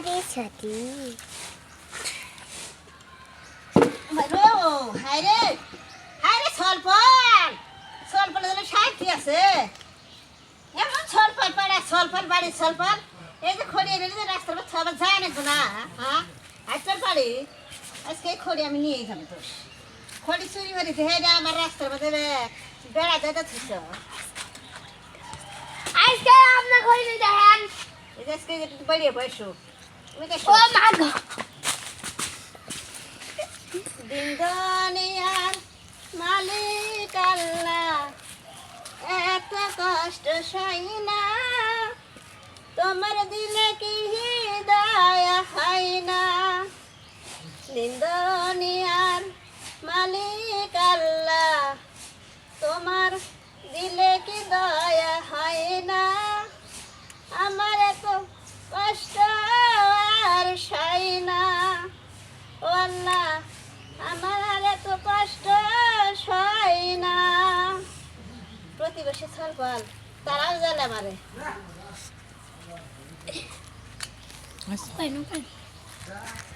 আরে সত্যি মারো হায়রে হায়রে সলপল দিলে সাইটি আছে এমন সলপল পাড়া সলপল বাড়ি সলপল এই যে খড়ি এনে যে রাস্তার মধ্যে আবার যায় না তো না হ্যাঁ আজকাল বাড়ি আজকে এই খড়ি আমি নিয়ে যাবো তো খড়ি চুরি করে দিয়ে রে আমার রাস্তার মধ্যে বেড়া যায় থুস আজকে আপনার ঘরে দেখেন এই যে আজকে একটু বেরিয়ে বসো তুমি কে ও মা গো দিন দুনিয়ার মালিক আল্লাহ এত কষ্ট সই না তোমার দিলে কি দয়া হয় না দিন দুনিয়ার মালিক আল্লাহ তোমার দিলে কি দয়া হয় না আমার এত কষ্ট আর সই না ও আল্লাহ আমার আর এত কষ্ট সই না প্রতিবেশী সলপল তারাও জানে আমারে